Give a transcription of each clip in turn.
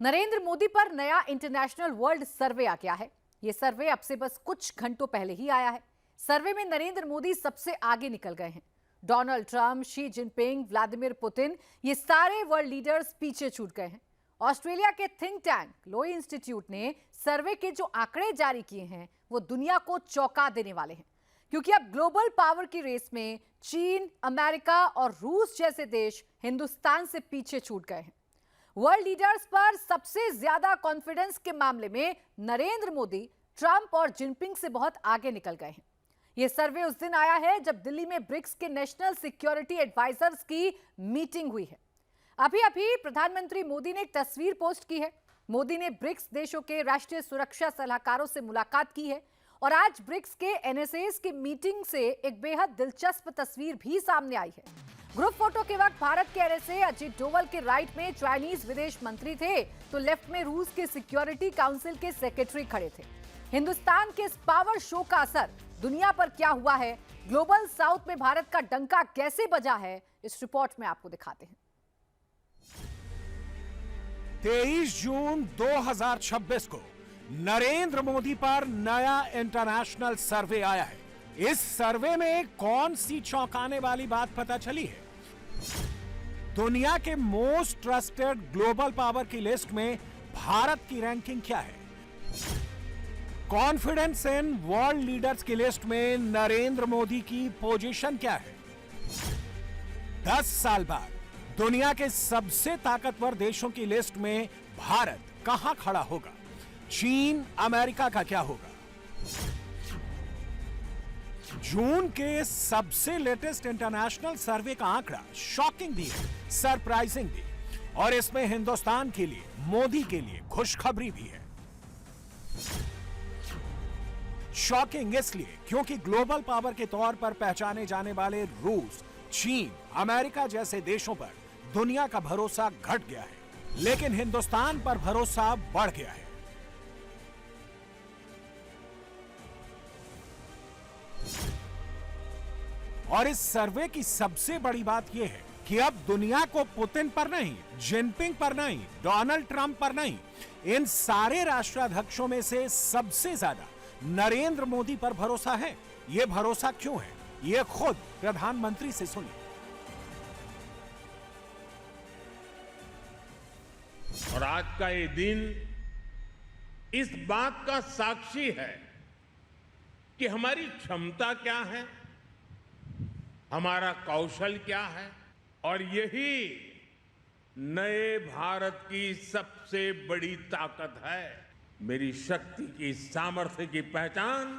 नरेंद्र मोदी पर नया international world सर्वे आ गया है। यह सर्वे अब से बस कुछ घंटों पहले ही आया है। सर्वे में नरेंद्र मोदी सबसे आगे निकल गए हैं। Donald Trump, Xi Jinping, Vladimir Putin, ये सारे वर्ल्ड लीडर्स पीछे छूट गए हैं। ऑस्ट्रेलिया के थिंक टैंक लोई इंस्टीट्यूट ने सर्वे के जो आंकड़े जारी किए हैं वो दुनिया को चौंका देने वाले हैं, क्योंकि अब ग्लोबल पावर की रेस में चीन, अमेरिका और रूस जैसे देश हिंदुस्तान से पीछे छूट गए हैं। वर्ल्ड लीडर्स पर सबसे ज्यादा कॉन्फिडेंस के मामले में नरेंद्र मोदी ट्रंप और जिनपिंग से बहुत आगे निकल गए हैं। यह सर्वे उस दिन आया है जब दिल्ली में ब्रिक्स के नेशनल सिक्योरिटी एडवाइजर्स की मीटिंग हुई है। अभी अभी प्रधानमंत्री मोदी ने एक तस्वीर पोस्ट की है। मोदी ने ब्रिक्स देशों के राष्ट्रीय सुरक्षा सलाहकारों से मुलाकात की है और आज ब्रिक्स के एनएसएस की मीटिंग से एक बेहद दिलचस्प तस्वीर भी सामने आई है। ग्रुप फोटो के वक्त भारत के एनएसए अजीत डोवल के राइट में चाइनीज विदेश मंत्री थे, तो लेफ्ट में रूस के सिक्योरिटी काउंसिल के सेक्रेटरी खड़े थे। हिंदुस्तान के इस पावर शो का असर दुनिया पर क्या हुआ है, ग्लोबल साउथ में भारत का डंका कैसे बजा है, इस रिपोर्ट में आपको दिखाते हैं। 23 जून 2026 को नरेंद्र मोदी पर नया इंटरनेशनल सर्वे आया है। इस सर्वे में कौन सी चौंकाने वाली बात पता चली है? दुनिया के मोस्ट ट्रस्टेड ग्लोबल पावर की लिस्ट में भारत की रैंकिंग क्या है? कॉन्फिडेंस इन वर्ल्ड लीडर्स की लिस्ट में नरेंद्र मोदी की पोजीशन क्या है? 10 साल बाद दुनिया के सबसे ताकतवर देशों की लिस्ट में भारत कहां खड़ा होगा? चीन, अमेरिका का क्या होगा? जून के सबसे लेटेस्ट इंटरनेशनल सर्वे का आंकड़ा शॉकिंग भी है, सरप्राइजिंग भी, और इसमें हिंदुस्तान के लिए, मोदी के लिए खुशखबरी भी है। शॉकिंग इसलिए क्योंकि ग्लोबल पावर के तौर पर पहचाने जाने वाले रूस, चीन, अमेरिका जैसे देशों पर दुनिया का भरोसा घट गया है, लेकिन हिंदुस्तान पर भरोसा बढ़ गया है। और इस सर्वे की सबसे बड़ी बात यह है कि अब दुनिया को पुतिन पर नहीं, जिनपिंग पर नहीं, डोनाल्ड ट्रंप पर नहीं, इन सारे राष्ट्राध्यक्षों में से सबसे ज्यादा नरेंद्र मोदी पर भरोसा है। यह भरोसा क्यों है, यह खुद प्रधानमंत्री से सुनिए। और आज का ये दिन इस बात का साक्षी है कि हमारी क्षमता क्या है, हमारा कौशल क्या है, और यही नए भारत की सबसे बड़ी ताकत है। मेरी शक्ति की, सामर्थ्य की पहचान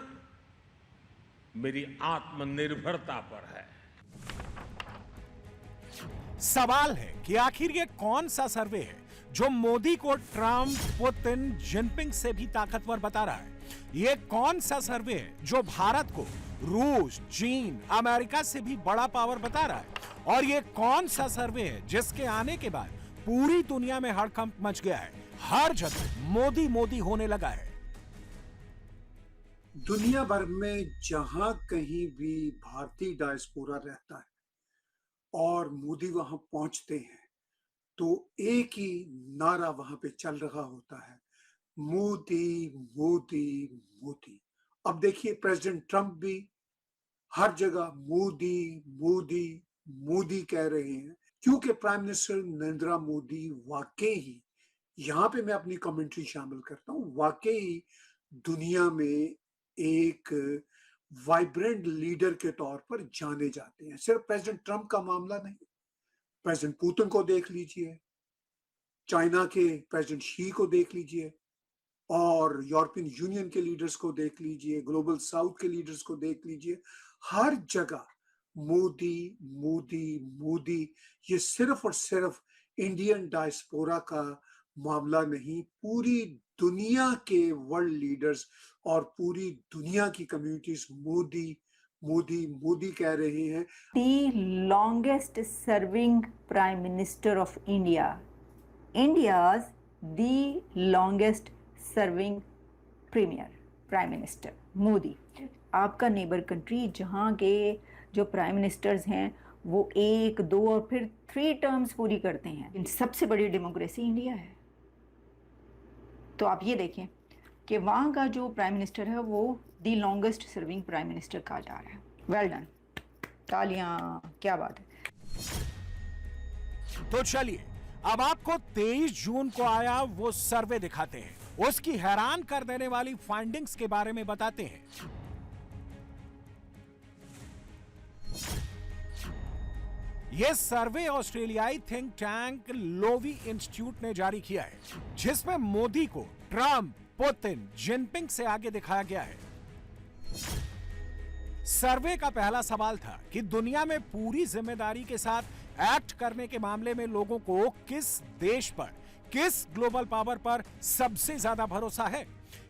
मेरी आत्मनिर्भरता पर है। सवाल है कि आखिर ये कौन सा सर्वे है जो मोदी को ट्रंप, पुतिन, जिनपिंग से भी ताकतवर बता रहा है? ये कौन सा सर्वे है जो भारत को रूस, चीन, अमेरिका से भी बड़ा पावर बता रहा है? और ये कौन सा सर्वे है जिसके आने के बाद पूरी दुनिया में हड़कंप मच गया है, हर जगह मोदी मोदी होने लगा है? दुनिया भर में जहां कहीं भी भारतीय डायस्पोरा रहता है और मोदी वहां पहुंचते हैं तो एक ही नारा वहां पे चल रहा होता है, मोदी मोदी मोदी। अब देखिए प्रेसिडेंट ट्रंप भी हर जगह मोदी मोदी मोदी कह रहे हैं, क्योंकि प्राइम मिनिस्टर नरेंद्र मोदी वाकई ही, यहाँ पे मैं अपनी कमेंट्री शामिल करता हूँ, वाकई दुनिया में एक वाइब्रेंट लीडर के तौर पर जाने जाते हैं। सिर्फ प्रेसिडेंट ट्रंप का मामला नहीं, प्रेसिडेंट पुतिन को देख लीजिए, चाइना के प्रेसिडेंट शी को देख लीजिए, और यूरोपियन यूनियन के लीडर्स को देख लीजिए, ग्लोबल साउथ के लीडर्स को देख लीजिए, हर जगह मोदी मोदी मोदी। ये सिर्फ और सिर्फ इंडियन डायस्पोरा का मामला नहीं, पूरी दुनिया के वर्ल्ड लीडर्स और पूरी दुनिया की कम्युनिटीज मोदी मोदी मोदी कह रहे हैं। The longest serving prime minister of India, India's the longest serving prime minister Modi. आपका नेबर कंट्री जहाँ के जो प्राइम मिनिस्टर्स हैं वो 1, 2 और फिर 3 टर्म्स पूरी करते हैं। सबसे बड़ी डेमोक्रेसी इंडिया है। तो आप ये देखें कि वहाँ का जो प्राइम मिनिस्टर है वो the longest serving prime minister कहा जा रहा है। वेल डन, तालियां, क्या बात है। तो चलिए अब आपको 23 जून को आया वो सर्वे दिखाते हैं, उसकी हैरान कर देने वाली फाइंडिंग्स के बारे में बताते हैं। यह सर्वे ऑस्ट्रेलियाई थिंक टैंक लोवी इंस्टीट्यूट ने जारी किया है, जिसमें मोदी को ट्रंप, पुतिन, जिनपिंग से आगे दिखाया गया है। सर्वे का पहला सवाल था कि दुनिया में पूरी जिम्मेदारी के साथ एक्ट करने के मामले में लोगों को किस देश पर, किस ग्लोबल पावर पर सबसे ज्यादा भरोसा है।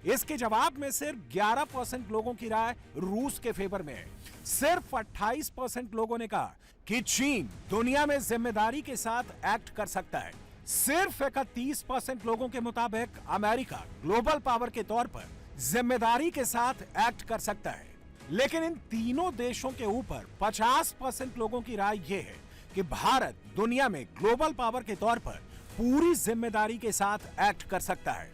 इसके जवाब में सिर्फ 11% लोगों की राय रूस के फेवर में है। सिर्फ 28% लोगों ने कहा कि चीन दुनिया में जिम्मेदारी के साथ एक्ट कर सकता है। सिर्फ 31% लोगों के मुताबिक अमेरिका ग्लोबल पावर के तौर पर जिम्मेदारी के साथ एक्ट कर सकता है। लेकिन इन तीनों देशों के ऊपर 50% लोगों की राय यह है कि भारत दुनिया में ग्लोबल पावर के तौर पर पूरी जिम्मेदारी के साथ एक्ट कर सकता है।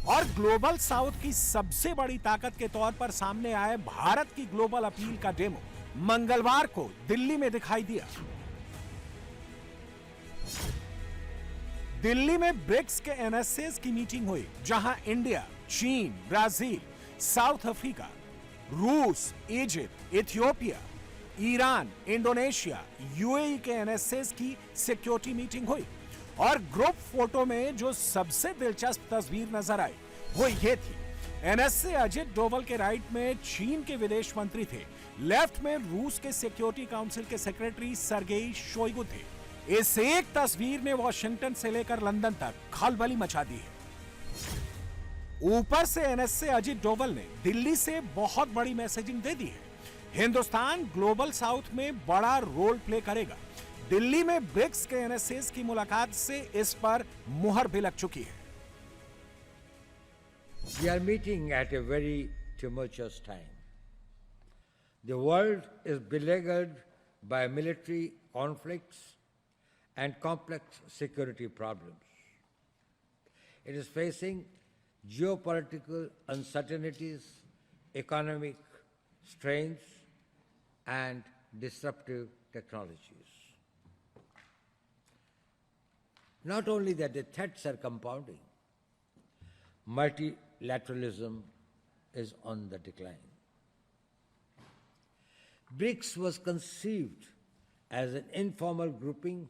और ग्लोबल साउथ की सबसे बड़ी ताकत के तौर पर सामने आए भारत की ग्लोबल अपील का डेमो मंगलवार को दिल्ली में दिखाई दिया। दिल्ली में ब्रिक्स के एनएसएस की मीटिंग हुई, जहां इंडिया, चीन, ब्राजील, साउथ अफ्रीका, रूस, Egypt, Ethiopia, Iran, Indonesia, UAE के एनएसएस की सिक्योरिटी मीटिंग हुई। और ग्रुप फोटो में जो सबसे दिलचस्प तस्वीर नजर आई वो ये थी। एनएसए अजित डोवल के राइट में चीन के विदेश मंत्री थे, लेफ्ट में रूस के सिक्योरिटी काउंसिल के सेक्रेटरी सर्गेई शोइगु थे। इस एक तस्वीर ने वॉशिंगटन से लेकर लंदन तक खलबली मचा दी है। ऊपर से एनएसए अजित डोवल ने दिल्ली से बहुत बड़ी मैसेजिंग दे दी है। हिंदुस्तान ग्लोबल साउथ में बड़ा रोल प्ले करेगा। दिल्ली में ब्रिक्स के एनएसएस की मुलाकात से इस पर मुहर भी लग चुकी है। We are meeting at a very tumultuous time. The world is beleaguered by military conflicts and complex security problems. It is facing geopolitical uncertainties, economic strains, and disruptive technologies. Not only that, the threats are compounding. Multilateralism is on the decline. BRICS was conceived as an informal grouping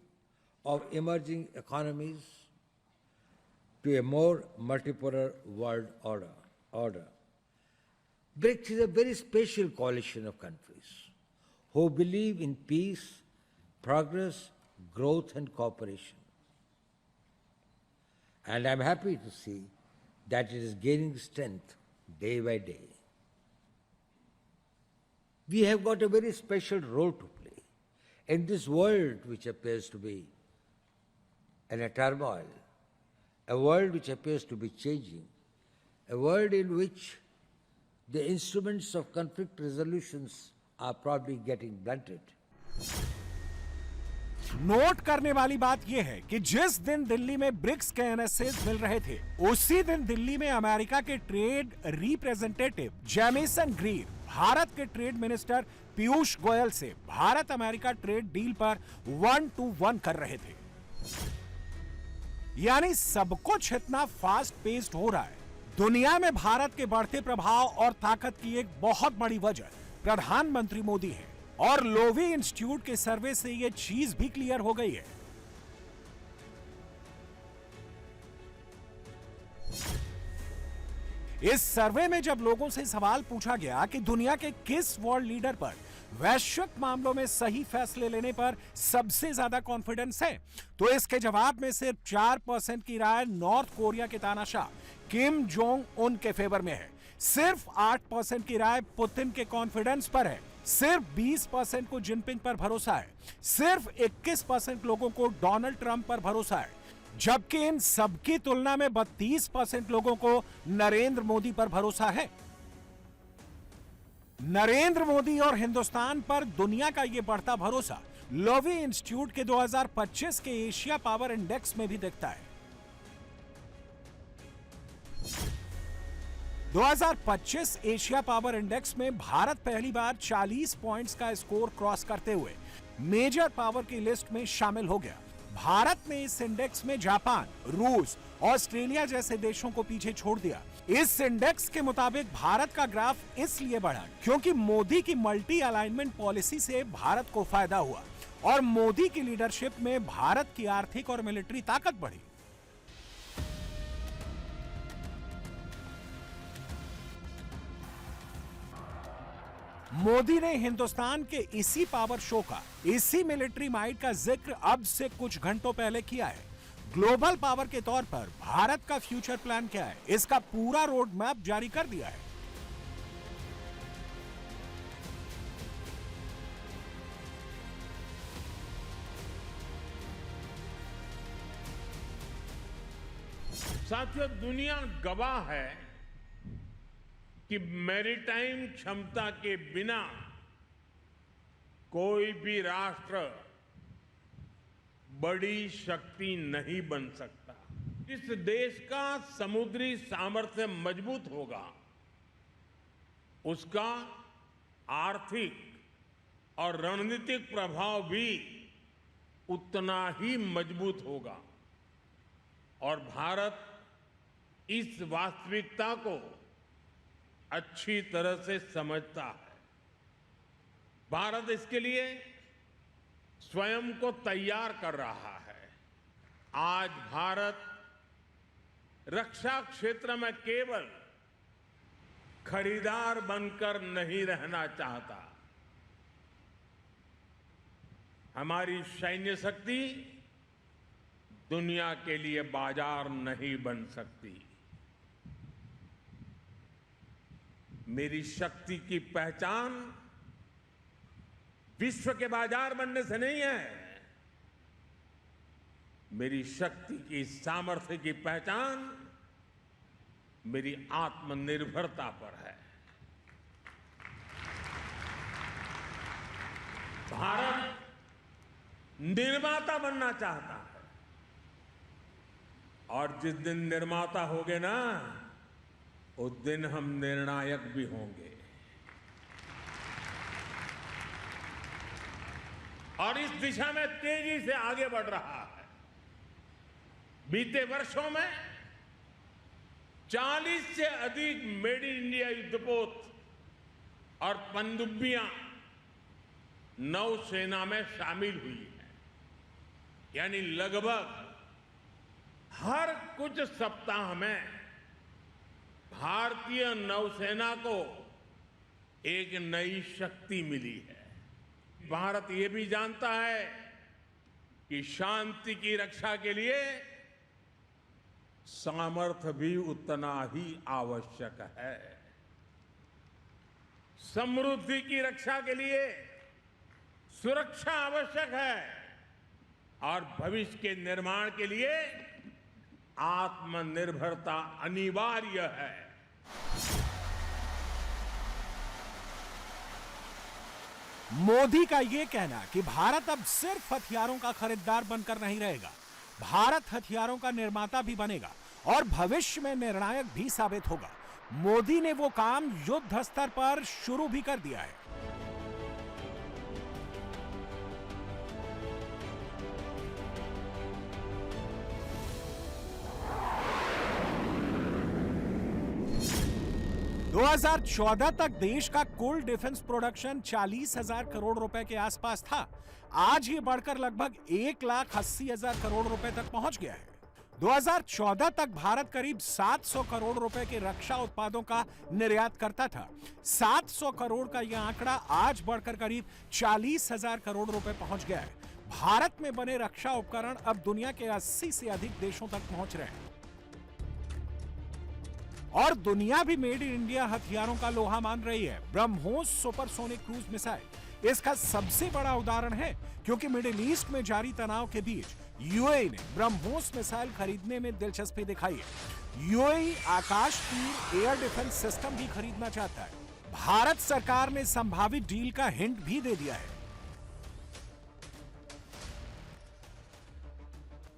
of emerging economies to a more multipolar world order. BRICS is a very special coalition of countries who believe in peace, progress, growth, and cooperation. And I'm happy to see that it is gaining strength day by day. We have got a very special role to play in this world which appears to be in a turmoil, a world which appears to be changing, a world in which the instruments of conflict resolutions are probably getting blunted. Note करने वाली बात यह है कि जिस दिन दिल्ली में BRICS के एनएसएस मिल रहे थे, उसी दिन दिल्ली में अमेरिका के trade representative Jameson Greer Bharat के ट्रेड मिनिस्टर पीयूष गोयल से भारत अमेरिका ट्रेड डील पर 1-to-1 कर रहे थे। यानी सब कुछ इतना फास्ट पेस्ड हो रहा है। दुनिया में भारत के बढ़ते प्रभाव और ताकत की एक बहुत बड़ी वजह प्रधानमंत्री मोदी है। और लोवी इंस्टीट्यूट के सर्वे से यह चीज भी क्लियर हो गई है। इस सर्वे में जब लोगों से सवाल पूछा गया कि दुनिया के किस वर्ल्ड लीडर पर वैश्विक मामलों में सही फैसले लेने पर सबसे ज्यादा कॉन्फिडेंस है, तो इसके जवाब में सिर्फ 4% की राय नॉर्थ कोरिया के तानाशाह किम जोंग उन के फेवर में है। सिर्फ 8% की राय पुतिन के कॉन्फिडेंस पर है। सिर्फ 20% को जिनपिंग पर भरोसा है। सिर्फ 21% लोगों को डोनाल्ड ट्रंप पर भरोसा है, जबकि इन सबकी तुलना में 32% लोगों को नरेंद्र मोदी पर भरोसा है। नरेंद्र मोदी और हिंदुस्तान पर दुनिया का यह बढ़ता भरोसा लोवी इंस्टीट्यूट के 2025 के एशिया पावर इंडेक्स में भी दिखता है। 2025 एशिया पावर इंडेक्स में भारत पहली बार 40 पॉइंट्स का स्कोर क्रॉस करते हुए मेजर पावर की लिस्ट में शामिल हो गया। भारत ने इस इंडेक्स में जापान, रूस, ऑस्ट्रेलिया जैसे देशों को पीछे छोड़ दिया। इस इंडेक्स के मुताबिक भारत का ग्राफ इसलिए बढ़ा क्योंकि मोदी की मल्टी अलाइनमेंट पॉलिसी से भारत को फायदा हुआ और मोदी की लीडरशिप में भारत की आर्थिक और मिलिट्री ताकत बढ़ी। मोदी ने हिंदुस्तान के इसी पावर शो का, इसी मिलिट्री माइट का जिक्र अब से कुछ घंटों पहले किया है। ग्लोबल पावर के तौर पर भारत का फ्यूचर प्लान क्या है, इसका पूरा रोड मैप जारी कर दिया है। साथियों, दुनिया गवाह है कि मैरीटाइम क्षमता के बिना कोई भी राष्ट्र बड़ी शक्ति नहीं बन सकता। इस देश का समुद्री सामर्थ्य मजबूत होगा, उसका आर्थिक और रणनीतिक प्रभाव भी उतना ही मजबूत होगा और भारत इस वास्तविकता को अच्छी तरह से समझता है। भारत इसके लिए स्वयं को तैयार कर रहा है। आज भारत रक्षा क्षेत्र में केवल खरीदार बनकर नहीं रहना चाहता। हमारी सैन्य शक्ति दुनिया के लिए बाजार नहीं बन सकती। मेरी शक्ति की पहचान विश्व के बाजार बनने से नहीं है। मेरी शक्ति की सामर्थ्य की पहचान मेरी आत्मनिर्भरता पर है। भारत निर्माता बनना चाहता है और जिस दिन निर्माता होगे ना, उस दिन हम निर्णायक भी होंगे। और इस दिशा में तेजी से आगे बढ़ रहा है। बीते वर्षों में 40 से अधिक मेड इन इंडिया युद्धपोत और पनडुब्बियां नौसेना में शामिल हुई है। यानी लगभग हर कुछ सप्ताह में भारतीय नौसेना को एक नई शक्ति मिली है। भारत ये भी जानता है कि शांति की रक्षा के लिए सामर्थ्य भी उतना ही आवश्यक है। समृद्धि की रक्षा के लिए सुरक्षा आवश्यक है और भविष्य के निर्माण के लिए आत्मनिर्भरता अनिवार्य है। मोदी का यह कहना कि भारत अब सिर्फ हथियारों का खरीदार बनकर नहीं रहेगा, भारत हथियारों का निर्माता भी बनेगा और भविष्य में निर्णायक भी साबित होगा। मोदी ने वो काम युद्ध स्तर पर शुरू भी कर दिया है। दो 2014 तक देश का कुल डिफेंस प्रोडक्शन 40,000 करोड़ रुपए के आसपास था। आज ये बढ़कर लगभग 1,80,000 करोड़ रुपए तक पहुंच गया है। 2014 तक भारत करीब 700 करोड़ रुपए के रक्षा उत्पादों का निर्यात करता था। 700 करोड़ का यह आंकड़ा आज बढ़कर करीब 40,000 करोड़ रुपए पहुंच गया है। भारत में बने रक्षा उपकरण अब दुनिया के 80 से अधिक देशों तक पहुंच रहे हैं और दुनिया भी मेड इन इंडिया हथियारों का लोहा मान रही है। ब्रह्मोस सुपरसोनिक क्रूज मिसाइल इसका सबसे बड़ा उदाहरण है, क्योंकि मिडिल ईस्ट में जारी तनाव के बीच यूएई ने ब्रह्मोस मिसाइल खरीदने में दिलचस्पी दिखाई है। यूएई आकाश तीर एयर डिफेंस सिस्टम भी खरीदना चाहता है। भारत सरकार ने संभावित डील का हिंट भी दे दिया है।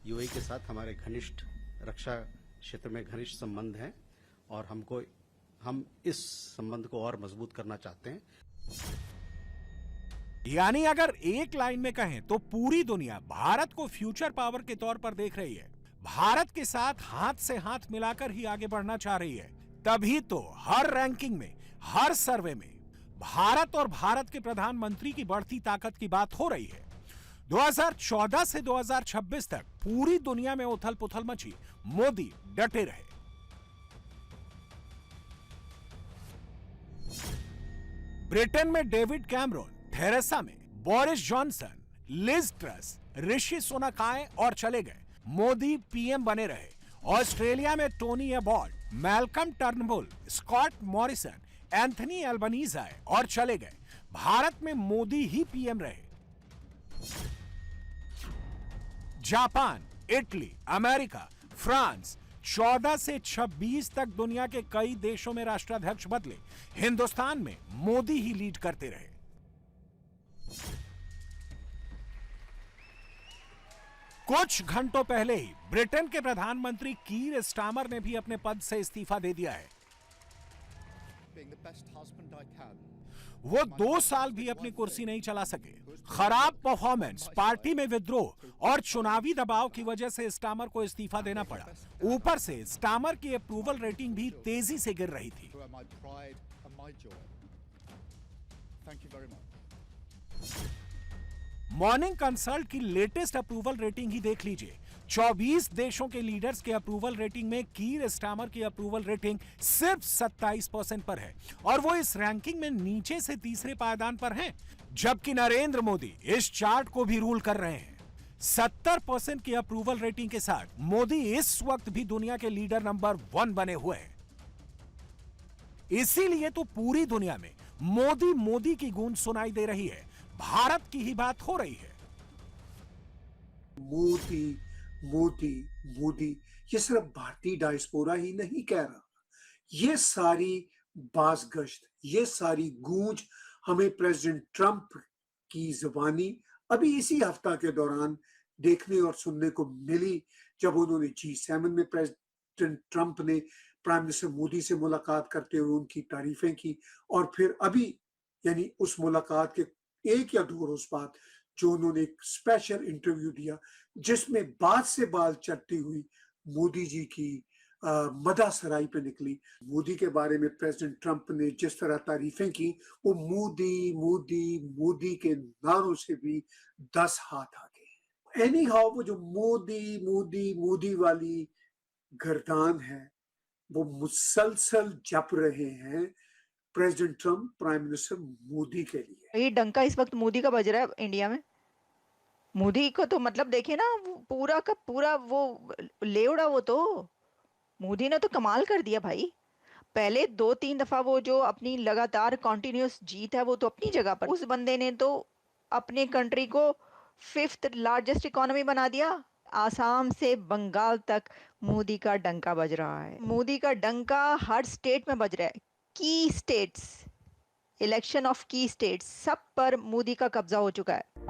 यूएई के साथ हमारे घनिष्ठ रक्षा क्षेत्र में घनिष्ठ संबंध हैं और हमको हम इस संबंध को और मजबूत करना चाहते हैं। यानी अगर एक लाइन में कहें तो पूरी दुनिया भारत को फ्यूचर पावर के तौर पर देख रही है, भारत के साथ हाथ से हाथ मिलाकर ही आगे बढ़ना चाह रही है। तभी तो हर रैंकिंग में, हर सर्वे में भारत और भारत के प्रधानमंत्री की बढ़ती ताकत की बात हो रही है। 2014 से 2026 तक पूरी दुनिया में उथल पुथल मची, मोदी डटे रहे। ब्रिटेन में डेविड कैमरून, थेरेसा में Boris Johnson, Liz truss, Rishi Sunak आए और चले गए, मोदी पीएम बने रहे। ऑस्ट्रेलिया में Tony Abbott, Malcolm Turnbull, Scott Morrison, Anthony Albanese आए और चले गए, भारत में मोदी ही पीएम रहे। जापान, इटली, अमेरिका, फ्रांस, 14 से 26 तक दुनिया के कई देशों में राष्ट्राध्यक्ष बदले, हिंदुस्तान में मोदी ही लीड करते रहे। कुछ घंटों पहले ही ब्रिटेन के प्रधानमंत्री कीर स्टामर ने भी अपने पद से इस्तीफा दे दिया है। वो 2 साल भी अपनी कुर्सी नहीं चला सके। खराब परफॉर्मेंस, पार्टी में विद्रोह और चुनावी दबाव की वजह से स्टामर को इस्तीफा देना पड़ा। ऊपर से स्टामर की अप्रूवल रेटिंग भी तेजी से गिर रही थी। मॉर्निंग कंसल्ट की लेटेस्ट अप्रूवल रेटिंग ही देख लीजिए। 24 देशों के लीडर्स के अप्रूवल रेटिंग में कीर स्टामर की अप्रूवल रेटिंग सिर्फ 27% पर है और वो इस रैंकिंग में नीचे से तीसरे पायदान पर हैं, जबकि नरेंद्र मोदी इस चार्ट को भी रूल कर रहे हैं। 70% की अप्रूवल रेटिंग के साथ मोदी इस वक्त भी दुनिया के लीडर नंबर 1 बने हुए हैं। इसीलिए तो पूरी दुनिया में मोदी मोदी की गूंज सुनाई दे रही है, भारत की ही बात हो रही है। मोदी मोदी मोदी, ये सिर्फ भारतीय डायस्पोरा ही नहीं कह रहा, ये सारी बाज़गश्त, ये सारी गूंज हमें प्रेसिडेंट ट्रंप की जुबानी अभी इसी हफ्ता के दौरान देखने और सुनने को मिली, जब उन्होंने G7 में प्रेसिडेंट ट्रंप ने प्राइम मिनिस्टर मोदी से मुलाकात करते हुए उनकी तारीफें की, और फिर अभी यानी उस मुलाकात के 1 या 2 रोज बाद जो उन्होंने एक स्पेशल इंटरव्यू दिया, जिसमें बात से बात चढ़ती हुई मोदी जी की मदा सराई पे निकली। मोदी के बारे में प्रेसिडेंट ट्रंप ने जिस तरह तारीफें की, वो मोदी मोदी मोदी के नारों से भी 10 हाथ आगे। एनी हाउ, वो जो मोदी मोदी मोदी वाली गर्दान है, वो मुसलसल जप रहे हैं president Trump, prime minister Modi के लिए। ये डंका इस वक्त मोदी का बज रहा है इंडिया में। मोदी को तो मतलब देखिए ना, पूरा का पूरा वो लेवड़ा, वो तो मोदी ने तो कमाल कर दिया भाई। पहले 2-3 दफा वो जो अपनी लगातार कॉन्टिन्यूस जीत है, वो तो अपनी जगह पर, उस बंदे ने तो अपने कंट्री को 5th लार्जेस्ट इकोनॉमी बना दिया। आसाम से बंगाल तक मोदी का डंका बज रहा है। मोदी का डंका हर स्टेट में बज रहा है। की स्टेट्स, इलेक्शन ऑफ की स्टेट्स, सब पर मोदी का कब्जा हो चुका है।